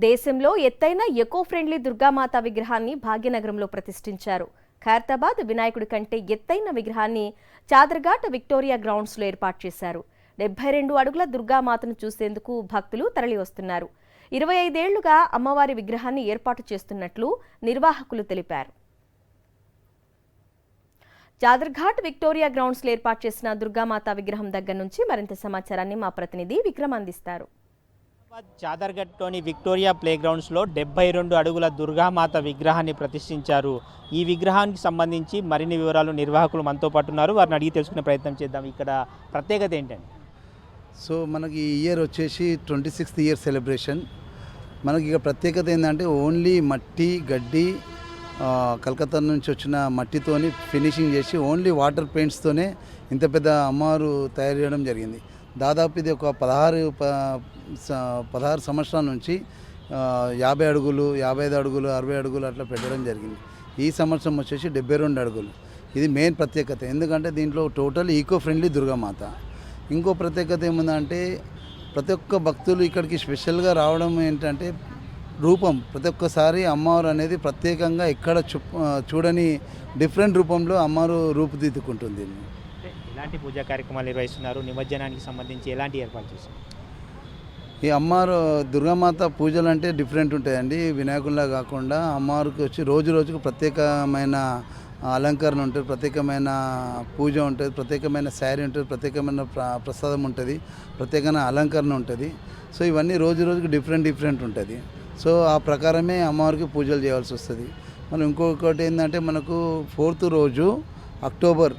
దేశంలో ఎత్తైన eco friendly Durgamata విగ్రహాన్ని భాగ్యనగరంలో ప్రతిష్ఠించారు. ఖైరతాబాద్ వినాయకుడి కంటే ఎత్తైన విగ్రహాన్ని చాదర్ఘాట్ విక్టోరియా గ్రౌండ్స్లో ఏర్పాటు చేశారు. 72 అడుగుల దుర్గామాతను చూసేందుకు భక్తులు తరలివస్తున్నారు. 25 ఏళ్లుగా అమ్మవారి విగ్రహాన్ని ఏర్పాటు చేస్తున్నట్లు నిర్వాహకులు తెలిపారు. చాదర్ఘాట్ విక్టోరియా గ్రౌండ్స్లో ఏర్పాటు చేసిన దుర్గామాత విగ్రహం దగ్గర నుంచి మరింత సమాచారాన్ని మా ప్రతినిధి విక్రమ్ అందిస్తారు. చాదర్ఘట్లోని విక్టోరియా ప్లే గ్రౌండ్స్లో 72 అడుగుల దుర్గామాత విగ్రహాన్ని ప్రతిష్ఠించారు. ఈ విగ్రహానికి సంబంధించి మరిన్ని వివరాలు నిర్వాహకులు మనతో పాటు ఉన్నారు. వారిని అడిగి తెలుసుకునే ప్రయత్నం చేద్దాం. ఇక్కడ ప్రత్యేకత ఏంటండి? సో మనకి ఈ ఇయర్ వచ్చేసి 26th ఇయర్ సెలబ్రేషన్. మనకి ఇక ప్రత్యేకత ఏంటంటే ఓన్లీ మట్టి గడ్డి కలకత్తా నుంచి వచ్చిన మట్టితోని ఫినిషింగ్ చేసి ఓన్లీ వాటర్ పెయింట్స్తోనే ఇంత పెద్ద అమ్మవారు తయారు చేయడం జరిగింది. దాదాపు ఇది ఒక 16 సంవత్సరాల నుంచి 50 అడుగులు 55 అడుగులు 60 అడుగులు అట్లా పెట్టడం జరిగింది. ఈ సంవత్సరం వచ్చేసి 72 అడుగులు. ఇది మెయిన్ ప్రత్యేకత. ఎందుకంటే దీంట్లో టోటల్ ఈకో ఫ్రెండ్లీ దుర్గామాత. ఇంకో ప్రత్యేకత ఏముందంటే ప్రతి ఒక్క భక్తులు ఇక్కడికి స్పెషల్గా రావడం ఏంటంటే రూపం. ప్రతి ఒక్కసారి అమ్మవారు అనేది ప్రత్యేకంగా ఎక్కడ చూడని డిఫరెంట్ రూపంలో అమ్మవారు రూపుదిద్దుకుంటుంది. ఎలాంటి పూజా కార్యక్రమాలు నిర్వహిస్తున్నారు? నిమజ్జనానికి సంబంధించి ఎలాంటి ఏర్పాటు చేస్తారు? ఈ అమ్మవారు దుర్గామాత పూజలు అంటే డిఫరెంట్ ఉంటాయండి. వినాయకుల్లా కాకుండా అమ్మవారికి వచ్చి రోజు రోజుకు ప్రత్యేకమైన అలంకరణ ఉంటుంది, ప్రత్యేకమైన పూజ ఉంటుంది, ప్రత్యేకమైన శారీ ఉంటుంది, ప్రత్యేకమైన ప్రసాదం ఉంటుంది, ప్రత్యేకమైన అలంకరణ ఉంటుంది. సో ఇవన్నీ రోజు రోజుకు డిఫరెంట్ ఉంటుంది. సో ఆ ప్రకారమే అమ్మవారికి పూజలు చేయాల్సి వస్తుంది. మనం ఇంకొకటి ఏంటంటే మనకు 4th రోజు అక్టోబర్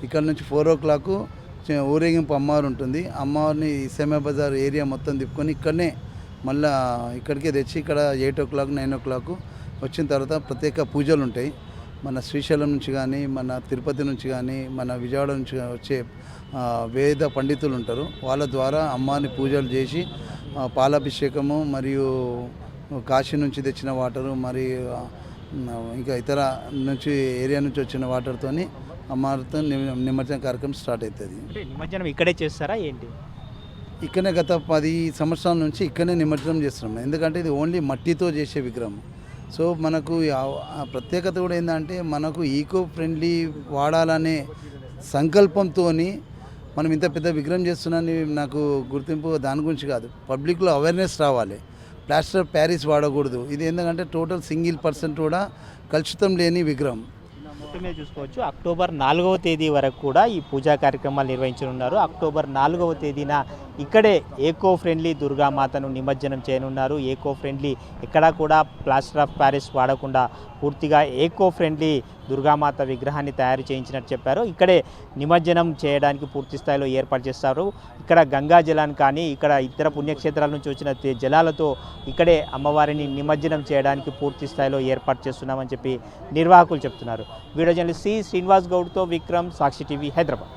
ఇక్కడ నుంచి 4 o'clock ఊరేగింపు అమ్మవారు ఉంటుంది. అమ్మవారిని ఇస్లామా బజార్ ఏరియా మొత్తం తిప్పుకొని ఇక్కడనే మళ్ళీ ఇక్కడికే తెచ్చి ఇక్కడ 8 o'clock 9 o'clock వచ్చిన తర్వాత ప్రత్యేక పూజలు ఉంటాయి. మన శ్రీశైలం నుంచి కానీ, మన తిరుపతి నుంచి కానీ, మన విజయవాడ నుంచి వచ్చే వేద పండితులు ఉంటారు. వాళ్ళ ద్వారా అమ్మవారిని పూజలు చేసి పాలాభిషేకము మరియు కాశీ నుంచి తెచ్చిన వాటరు మరియు ఇంకా ఇతర నుంచి ఏరియా నుంచి వచ్చిన వాటర్తోని అమ్మవారితో నిమజ్జన కార్యక్రమం స్టార్ట్ అవుతుంది. నిమజ్జనం ఇక్కడే చేస్తారా ఏంటి? ఇక్కడనే గత 10 సంవత్సరాల నుంచి ఇక్కడనే నిమజ్జనం చేస్తున్నాం. ఎందుకంటే ఇది ఓన్లీ మట్టితో చేసే విగ్రహం. సో మనకు ప్రత్యేకత కూడా ఏంటంటే మనకు ఈకో ఫ్రెండ్లీ వాడాలనే సంకల్పంతో మనం ఇంత పెద్ద విగ్రహం చేస్తున్నాని నాకు గుర్తింపు దాని గురించి కాదు, పబ్లిక్లో అవేర్నెస్ రావాలి. ప్లాస్టర్ ఆఫ్ ప్యారిస్ వాడకూడదు. ఇది ఎందుకంటే టోటల్ సింగిల్% కూడా కలుషితం లేని విగ్రహం. మీద చూసుకోవచ్చు. అక్టోబర్ 4వ తేదీ వరకు కూడా ఈ పూజా కార్యక్రమాలు నిర్వహించనున్నారు. అక్టోబర్ 4వ తేదీన ఇక్కడే ఏకో ఫ్రెండ్లీ దుర్గామాతను నిమజ్జనం చేయనున్నారు. ఏకో ఫ్రెండ్లీ ఎక్కడా కూడా ప్లాస్టర్ ఆఫ్ ప్యారిస్ వాడకుండా పూర్తిగా ఏకో ఫ్రెండ్లీ దుర్గామాత విగ్రహాన్ని తయారు చేయించినట్టు చెప్పారు. ఇక్కడే నిమజ్జనం చేయడానికి పూర్తి స్థాయిలో ఏర్పాటు చేస్తారు. ఇక్కడ గంగా జలాన్ని కానీ ఇక్కడ ఇతర పుణ్యక్షేత్రాల నుంచి వచ్చిన జలాలతో ఇక్కడే అమ్మవారిని నిమజ్జనం చేయడానికి పూర్తి స్థాయిలో ఏర్పాటు చేస్తున్నామని చెప్పి నిర్వాహకులు చెప్తున్నారు. వీడియో జర్నలిస్ట్ శ్రీనివాస్ గౌడ్తో విక్రమ్, సాక్షి టీవీ, హైదరాబాద్.